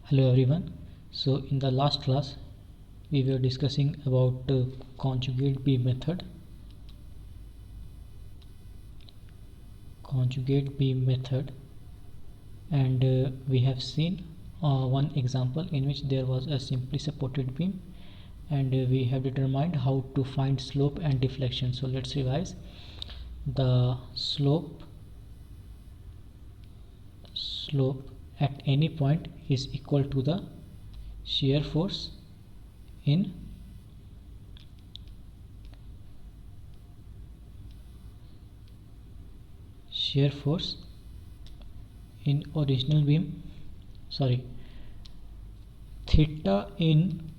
Hello everyone. So in the last class we were discussing about conjugate beam method. And we have seen one example in which there was a simply supported beam, and we have determined how to find slope and deflection. So let's revise. The slope at any point is equal to the shear force in original beam, theta in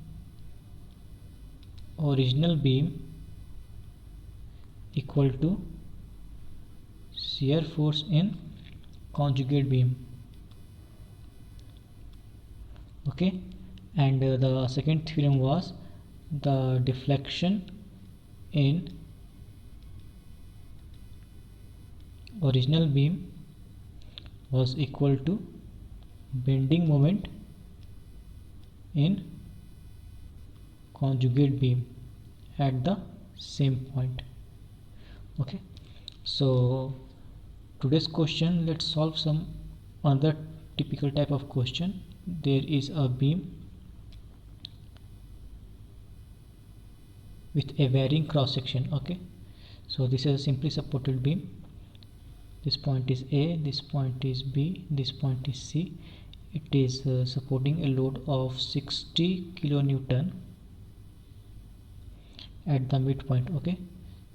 original beam equal to shear force in conjugate beam. Okay, and the second theorem was the deflection in original beam was equal to bending moment in conjugate beam at the same point. Okay, so today's question, let's solve some other typical type of question. There is a beam with a varying cross section. Okay, so this is a simply supported beam. This point is A, this point is B, this point is C. It is supporting a load of 60 kilonewton at the midpoint. Okay,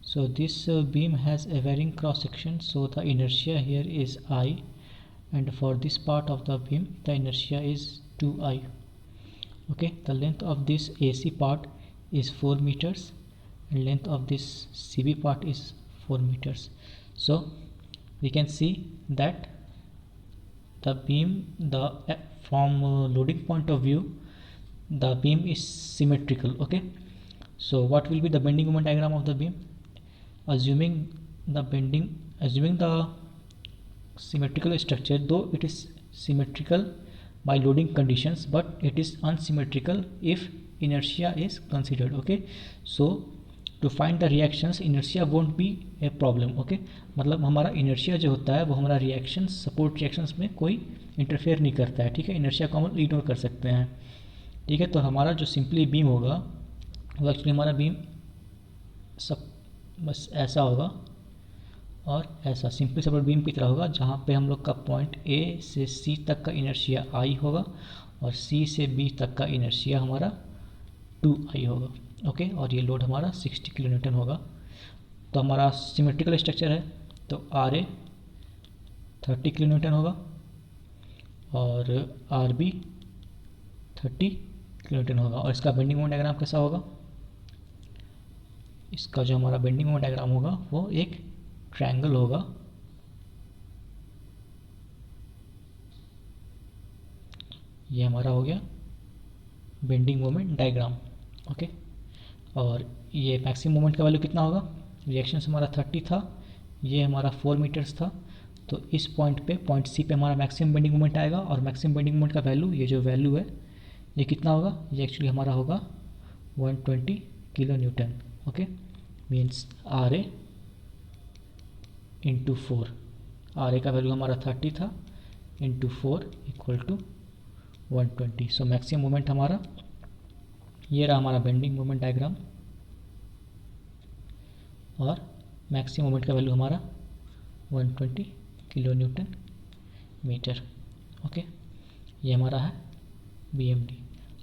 so this beam has a varying cross section, so the inertia here is I, and for this part of the beam the inertia is 2I. Okay, the length of this AC part is 4 meters and length of this CB part is 4 meters. So we can see that the beam, from loading point of view, the beam is symmetrical. Okay, so what will be the bending moment diagram of the beam? Assuming the symmetrical structure, though it is symmetrical by loading conditions, but it is unsymmetrical if inertia is considered. Okay, so to find the reactions, inertia won't be a problem. Okay, मतलब हमारा inertia जो होता है वो हमारा reactions, support reactions में कोई interfere नहीं करता है. ठीक है, inertia को हम ignore कर सकते हैं. ठीक है, तो हमारा जो simply beam होगा वो एक्चुअली हमारा बीम सब बस ऐसा होगा और ऐसा सिंपली सपोर्ट बीम की तरह होगा, जहाँ पे हम लोग का पॉइंट ए से सी तक का इनर्शिया आई होगा और सी से बी तक का इनर्शिया हमारा 2I होगा. ओके, और ये लोड हमारा 60 किलो न्यूटन होगा. तो हमारा सिमेट्रिकल स्ट्रक्चर है, तो आर ए 30 किलो न्यूटन होगा और आर बी 30 किलो न्यूटन होगा. और इसका बेंडिंग मोमेंट डायग्राम कैसा होगा? इसका जो हमारा बेंडिंग मोमेंट डायग्राम होगा वो एक ट्रायंगल होगा. ये हमारा हो गया बेंडिंग मोमेंट डायग्राम. ओके, और ये मैक्सिमम मोमेंट का वैल्यू कितना होगा? रिएक्शन हमारा 30 था, ये हमारा 4 मीटर्स था, तो इस पॉइंट पे, पॉइंट सी पे हमारा मैक्सिमम बेंडिंग मोमेंट आएगा. और मैक्सिमम बेंडिंग मोमेंट का वैल्यू, ये जो वैल्यू है ये कितना होगा? ये एक्चुअली हमारा होगा 120 kilo newton. Okay, means R A into 4. R A का वैल्यू हमारा 30 था, into 4 equal to 120. So maximum moment हमारा, ये रहा हमारा बेंडिंग मोमेंट डायग्राम, और मैक्सिमम मोमेंट का वैल्यू हमारा 120 किलो न्यूटन मीटर. ओके, ये हमारा है BMD.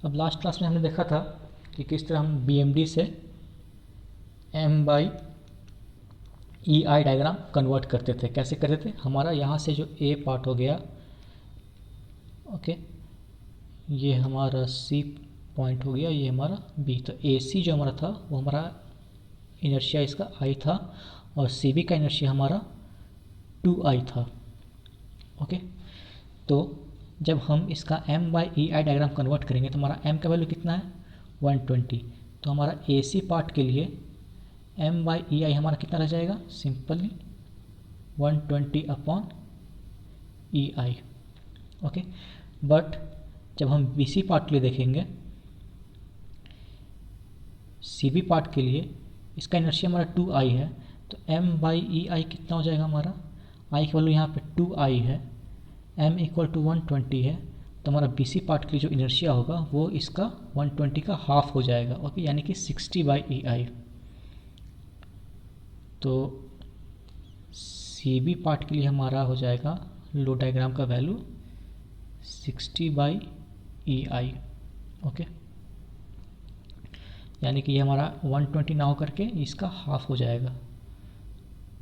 अब लास्ट क्लास में हमने देखा था कि किस तरह हम BMD से M/EI डायग्राम कन्वर्ट करते थे. कैसे करते थे? हमारा यहाँ से जो A पार्ट हो गया, ओके, ये हमारा C पॉइंट हो गया, ये हमारा B. तो AC जो हमारा था वो हमारा इनर्शिया इसका I था, और CB का इनर्शिया हमारा 2I था. ओके, तो जब हम इसका M/EI डायग्राम कन्वर्ट करेंगे तो हमारा M का वैल्यू कितना है? 120. तो हमारा AC पार्ट के लिए M/EI हमारा कितना रह जाएगा? Simply 120 upon EI. Okay, but जब हम BC पार्ट के लिए देखेंगे, CB पार्ट के लिए इसका इनर्शिया हमारा 2I है, तो M/EI कितना हो जाएगा हमारा, I की वैल्यू यहाँ पे 2I है, M = 120 है, तो हमारा BC पार्ट के लिए जो इनर्शिया होगा वो इसका 120 का हाफ हो जाएगा, ओके, यानी कि 60/EI। तो CB पार्ट के लिए हमारा हो जाएगा लो डायग्राम का वैल्यू 60/EI, ओके, यानी कि ये हमारा 120 ना हो करके इसका हाफ हो जाएगा।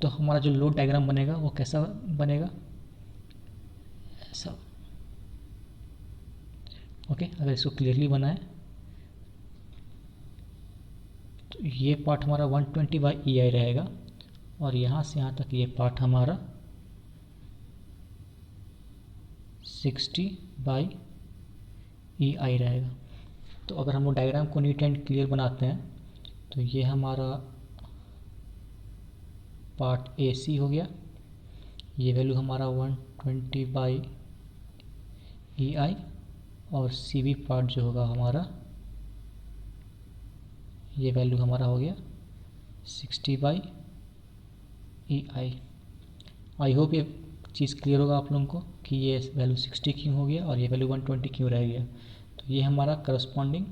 तो हमारा जो लोड डायग्राम बनेगा वो कैसा बनेगा, ऐसा, ओके। अगर इसको क्लियरली बनाए तो ये पार्ट हमारा 120/EI रहेगा और यहाँ से यहाँ तक ये पार्ट हमारा 60/EI रहेगा। तो अगर हम लोग डायग्राम को नीट एंड क्लियर बनाते हैं तो ये हमारा पार्ट AC हो गया, ये वैल्यू हमारा 120/EI, और CB पार्ट जो होगा हमारा, ये वैल्यू हमारा हो गया 60/EI। आई होप ये चीज़ क्लियर होगा आप लोगों को कि ये वैल्यू 60 क्यों हो गया और ये वैल्यू 120 क्यों रह गया। तो ये हमारा करस्पॉन्डिंग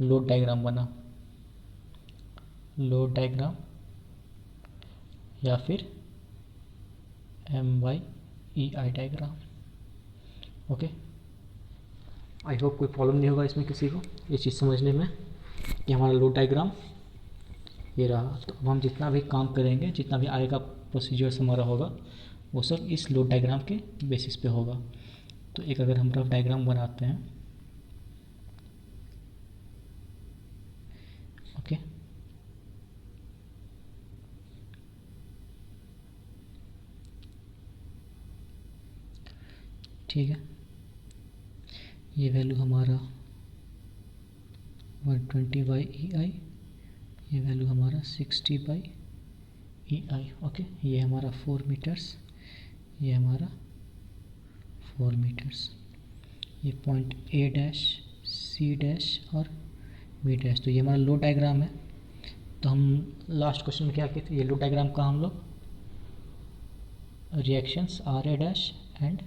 लोड डायग्राम बना, लोड डायग्राम या फिर M/EI diagram, okay. I hope कोई प्रॉब्लम नहीं होगा इसमें किसी को ये चीज़ समझने में कि हमारा लोड डायग्राम ये रहा। तो अब हम जितना भी काम करेंगे, जितना भी आगे का प्रोसीजर्स हमारा होगा वो सब इस लोड डायग्राम के बेसिस पे होगा। तो एक अगर हम रफ डायग्राम बनाते हैं, ओके, ठीक है, ये वैल्यू हमारा 120/EI, ये वैल्यू हमारा 60/EI, ओके। ये हमारा 4 मीटर्स, ये हमारा 4 मीटर्स, ये पॉइंट A', C' और B'। तो ये हमारा लोड डायग्राम है। तो हम लास्ट क्वेश्चन में क्या किए थे, ये लोड डायग्राम का हम लोग रिएक्शंस RA' एंड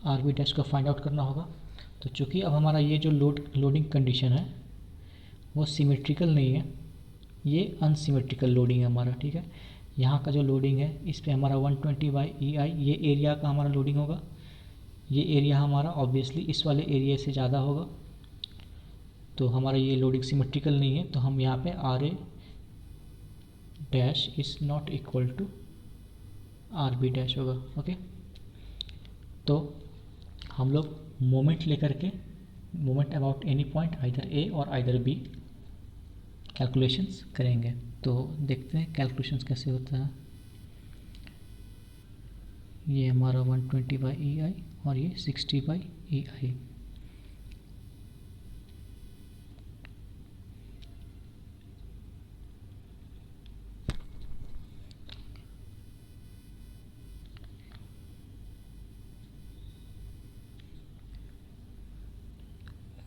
RB' को फाइंड आउट करना होगा। तो चूँकि अब हमारा ये जो लोडिंग कंडीशन है वो सिमेट्रिकल नहीं है, ये अनसिमेट्रिकल लोडिंग है हमारा, ठीक है। यहाँ का जो लोडिंग है इस पे हमारा 120/EI, ये एरिया का हमारा लोडिंग होगा, ये एरिया हमारा ऑब्वियसली इस वाले एरिया से ज़्यादा होगा। तो हमारा ये लोडिंग सिमेट्रिकल नहीं है, तो हम यहाँ पे RA' is not equal to RB' होगा, ओके। तो हम लोग मोमेंट लेकर के, moment about any point either A और आइदर B कैलकुलेशंस करेंगे। तो देखते हैं कैलकुलेशंस कैसे होता है। ये हमारा 120/EI और ये 60/EI।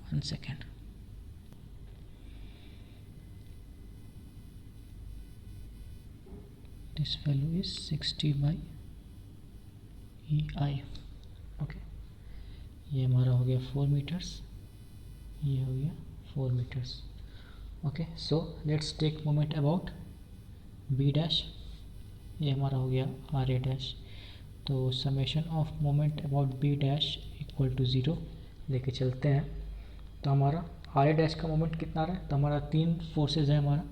One second. This value is 60/EI, okay. ये हमारा हो गया 4 मीटर्स, ये हो गया 4 metres, okay. So let's take moment about B', ये हमारा हो गया RA'। तो summation of moment about B' equal to 0 लेके चलते हैं। तो हमारा RA' का मोमेंट कितना आ रहा है, तो हमारा 3 फोर्सेज है हमारा।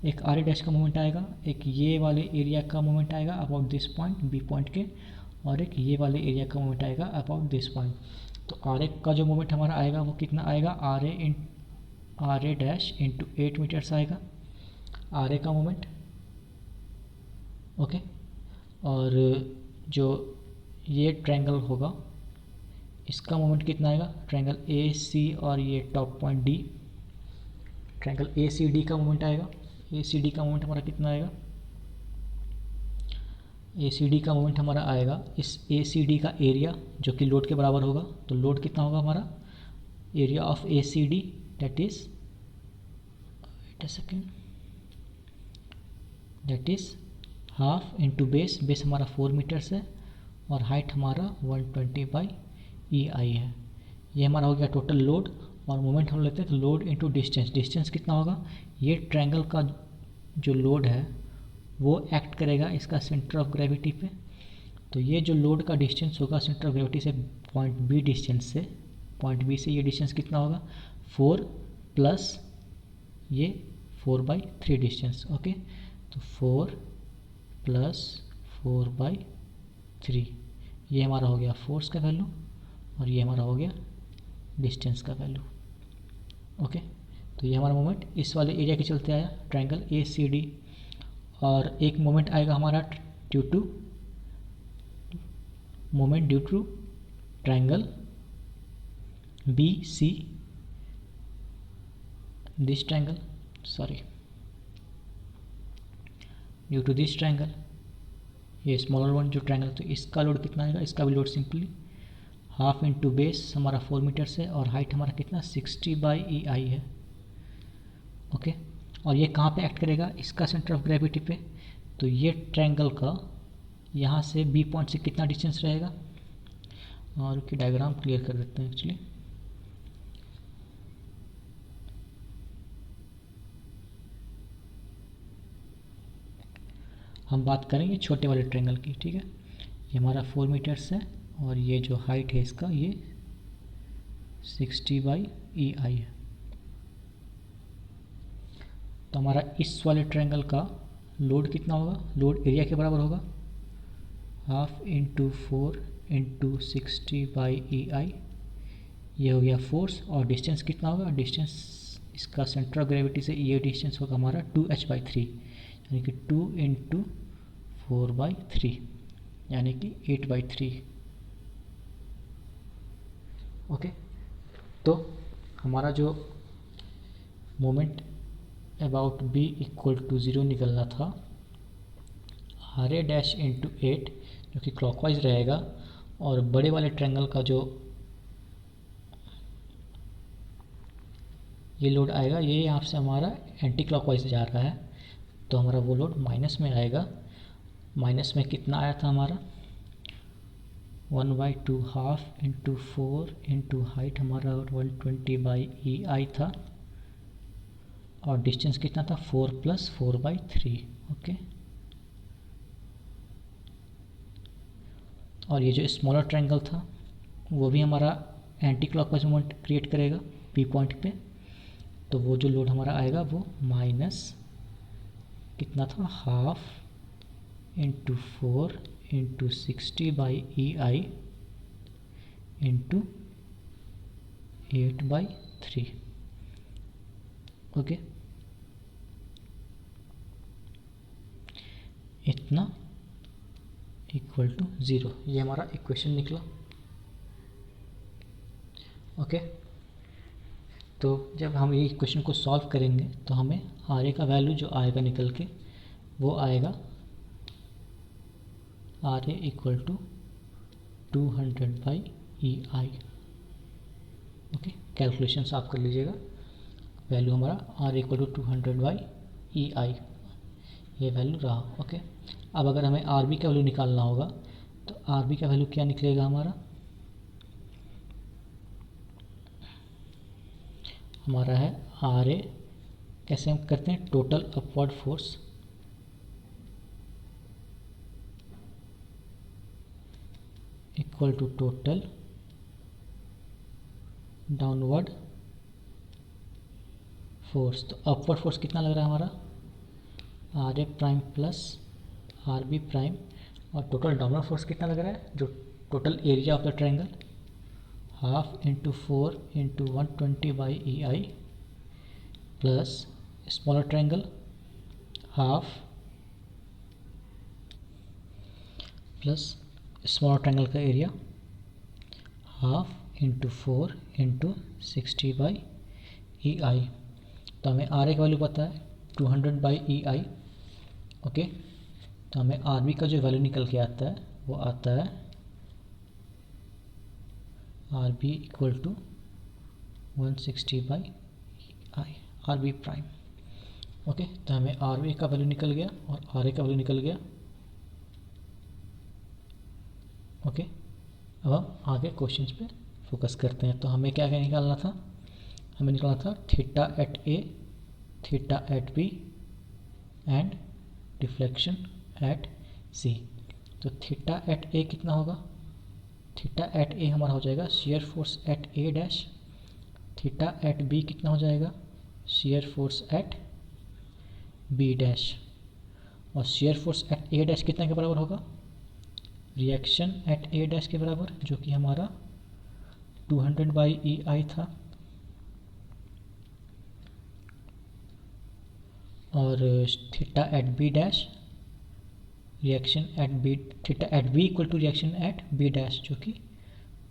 एक RA' का मोमेंट आएगा, एक ये वाले एरिया का मोमेंट आएगा about this point B point के, और एक ये वाले एरिया का मोमेंट आएगा अबाउट दिस पॉइंट। तो RA का जो मोमेंट हमारा आएगा वो कितना आएगा, RA' इंटू 8 मीटर्स आएगा RA का मोमेंट, ओके। और जो ये ट्रायंगल होगा इसका मोमेंट कितना आएगा, ट्रायंगल AC और ये top point D, triangle ACD का मोमेंट आएगा। ACD का मोमेंट हमारा कितना आएगा, ए सी डी का मोमेंट हमारा आएगा इस ए सी डी का एरिया जो कि लोड के बराबर होगा। तो लोड कितना होगा हमारा, area of A C D that is, wait a second, that is half into base, base हमारा 4 मीटर्स है और हाइट हमारा 120/EI है। ये हमारा हो गया टोटल लोड। और मोमेंट हम लेते हैं तो लोड इंटू डिस्टेंस, डिस्टेंस कितना होगा, ये ट्रायंगल का जो लोड है वो एक्ट करेगा इसका सेंटर ऑफ ग्रेविटी पे। तो ये जो लोड का डिस्टेंस होगा सेंटर ऑफ ग्रेविटी से पॉइंट बी डिस्टेंस से, पॉइंट बी से ये डिस्टेंस कितना होगा 4 प्लस ये 4/3 डिस्टेंस। ओके, तो 4 प्लस 4/3 ये हमारा हो गया फोर्स का वैल्यू और ये हमारा हो गया डिस्टेंस का वैल्यू। ओके, तो ये हमारा मोमेंट इस वाले एरिया के चलते आया ट्रायंगल ए सी डी। और एक मोमेंट आएगा हमारा due to moment due to triangle B C, this triangle, sorry, due to this triangle, ये स्मॉलर वन जो ट्रायंगल, तो इसका लोड कितना आएगा, इसका भी load simply half into base हमारा 4 मीटर से और हाइट हमारा कितना 60/EI है। ओके, और ये कहाँ पे एक्ट करेगा, इसका सेंटर ऑफ ग्रेविटी पे। तो ये ट्रायंगल का यहाँ से बी पॉइंट से कितना डिस्टेंस रहेगा, और उसकी डायग्राम क्लियर कर देते हैं। एक्चुअली हम बात करेंगे छोटे वाले ट्रायंगल की, ठीक है। ये हमारा 4 मीटर्स है और ये जो हाइट है इसका ये 60/EI है। तो हमारा इस वाले ट्रायंगल का लोड कितना होगा, लोड एरिया के बराबर होगा हाफ इंटू 4 इंटू 60/EI, ये हो गया फोर्स। और डिस्टेंस कितना होगा, डिस्टेंस इसका सेंटर ऑफ ग्रेविटी से ये डिस्टेंस होगा हमारा 2h/3, यानी कि 2 इंटू 4/3 यानी कि 8/3। ओके, तो हमारा जो moment about B equal to 0 निकलना था RA डैश इंटू 8 जो कि क्लॉकवाइज रहेगा, और बड़े वाले ट्रायंगल का जो ये लोड आएगा ये यहाँ से हमारा एंटी क्लॉकवाइज जा रहा है, तो हमारा वो लोड माइनस में आएगा। माइनस में कितना आया था हमारा 1/2 हाफ इंटू 4 इंटू हाइट हमारा 120/EI था, और डिस्टेंस कितना था 4 प्लस 4/3। ओके, और ये जो स्मॉलर ट्रायंगल था वो भी हमारा एंटी क्लॉकवाइज मोमेंट क्रिएट करेगा पी पॉइंट पे। तो वो जो लोड हमारा आएगा वो माइनस कितना था half into 4 into 60/EI into 8/3। Okay, इतना इक्वल टू 0, ये हमारा इक्वेशन निकला। ओके, तो जब हम ये इक्वेशन को सॉल्व करेंगे तो हमें RA का वैल्यू जो आएगा निकल के वो आएगा RA equal to 200/EI। Okay, calculations आप कर लीजिएगा, वैल्यू हमारा RA इक्वल टू 200/EI ये वैल्यू रहा। ओके, अब अगर हमें RB का वैल्यू निकालना होगा तो RB का वैल्यू क्या निकलेगा हमारा है RA, कैसे हम करते हैं, total upward force equal to total downward force. तो अपवर्ड फोर्स कितना लग रहा है हमारा RA prime plus RB prime, और टोटल डाउनवर्ड फोर्स कितना लग रहा है, जो total area of the triangle half into 4 into 120/EI plus smaller triangle half plus smaller triangle का area half into 4 into 60/EI। तो हमें RA का वैल्यू पता है 200/EI। ओके, तो हमें आर बी का जो वैल्यू निकल के आता है वो आता है R B equal to 160 by I R B prime. Okay, तो हमें आर बी का वैल्यू निकल गया और आर ए का वैल्यू निकल गया। ओके, अब हम आगे क्वेश्चंस पे फोकस करते हैं। तो हमें क्या क्या निकालना था? हमें निकालना था theta at A, theta at B and deflection at C. तो थीटा एट ए कितना होगा? थीटा एट ए हमारा हो जाएगा shear force at A dash. Theta at B कितना हो जाएगा? Shear force at B dash. और shear force at A dash कितना के बराबर होगा? रिएक्शन एट ए डैश के बराबर, जो कि हमारा 200 बाई ई आई था। और theta at B dash, reaction at B, theta at B equal to reaction at B dash, जो कि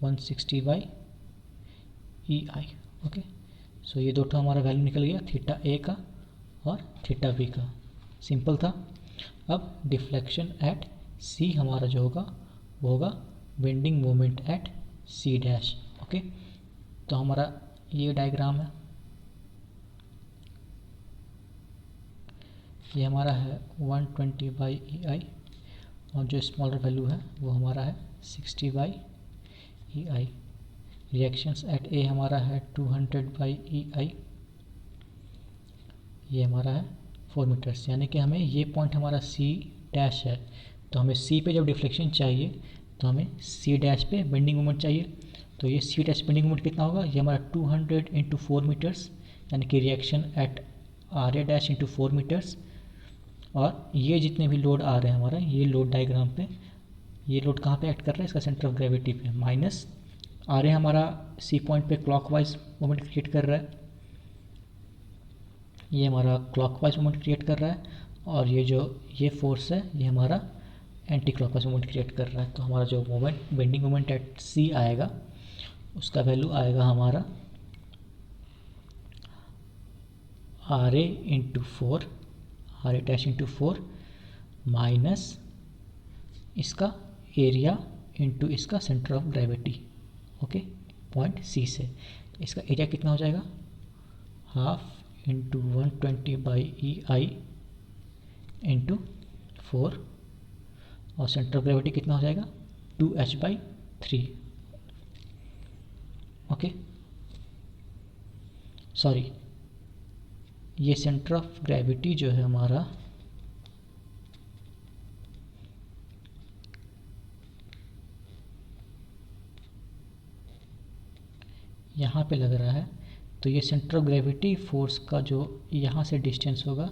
160 बाई ई आई। ओके, सो ये दो ठो हमारा वैल्यू निकल गया, थीटा ए का और थीटा बी का। सिंपल था। अब डिफ्लेक्शन एट सी हमारा जो होगा वो होगा bending moment at C dash. Okay, तो हमारा ये डायग्राम है, ये हमारा है 120 बाई ई आई और जो स्मॉलर वैल्यू है वो हमारा है 60 by E I. Reactions at A हमारा है 200 बाई ई आई, ये हमारा है 4 मीटर्स। यानी कि हमें ये पॉइंट हमारा सी डैश है, तो हमें सी पे जब डिफ्लेक्शन चाहिए तो हमें सी डैश पे बेंडिंग मोमेंट चाहिए। तो ये सी डैश बेंडिंग मोमेंट कितना होगा? ये हमारा 200 इंटू 4 मीटर्स, यानी कि reaction at R A dash into 4 metres. और ये जितने भी लोड आ रहे हैं हमारा, ये लोड डायग्राम पे, ये लोड कहाँ पे एक्ट कर रहा है? इसका सेंटर ऑफ ग्रेविटी पे। माइनस आर ए हमारा सी पॉइंट पे क्लॉकवाइज मोमेंट क्रिएट कर रहा है, ये हमारा क्लॉकवाइज मोमेंट क्रिएट कर रहा है। और ये जो ये फोर्स है ये हमारा एंटी क्लॉकवाइज मोमेंट क्रिएट कर रहा है। तो हमारा जो moment bending moment at C आएगा उसका वैल्यू आएगा हमारा R A into 4, R A dash into 4 minus इसका एरिया इंटू इसका centre of gravity. Okay, point C से इसका एरिया कितना हो जाएगा? Half into 120 by E I into 4 और सेंटर ऑफ ग्रेविटी कितना हो जाएगा? 2h by 3। ओके, सॉरी, ये सेंटर ऑफ ग्रेविटी जो है हमारा यहाँ पे लग रहा है, तो ये सेंटर ऑफ ग्रेविटी फोर्स का जो यहाँ से डिस्टेंस होगा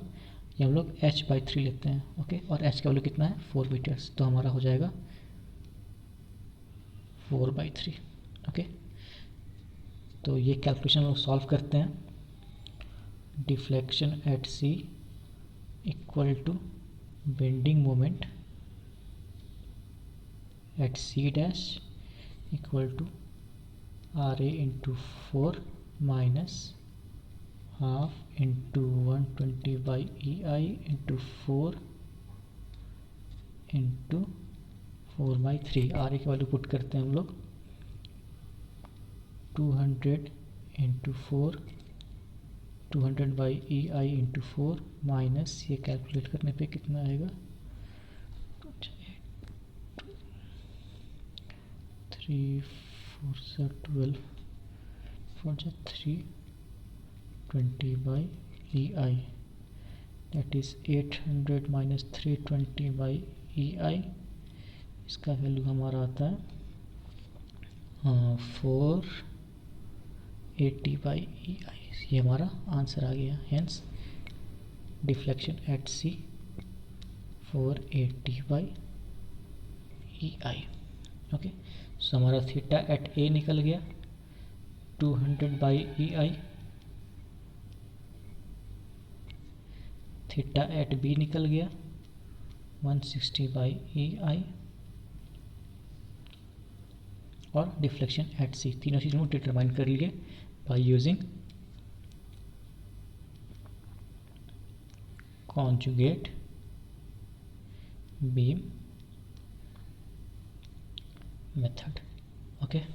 ये हम लोग h बाई 3 लेते हैं। ओके, और h का वैल्यू कितना है? 4 मीटर्स, तो हमारा हो जाएगा 4 बाई 3। ओके, तो ये कैलकुलेशन हम लोग सॉल्व करते हैं। Deflection at C equal to bending moment at C dash equal to R A into 4 minus half into 120 by E I into 4 into 4 by 3। R A की वैल्यू पुट करते हैं हम लोग 200 into 4, 200 by E I into 4 minus ये calculate करने पे कितना आएगा? 3 4 से 12 4 से 320 by E I, that is 800 minus 320 by E I. इसका वैल्यू हमारा आता है 480 बाई ई आई। ये हमारा आंसर आ गया। Hence deflection at C 480 by E I. Okay, so हमारा थीटा एट ए निकल गया 200 by E I, theta at B निकल गया 160 बाई ई आई और डिफ्लेक्शन एट सी। तीनों चीज़ों को डिटरमाइन कर लिए by using conjugate beam method. Okay,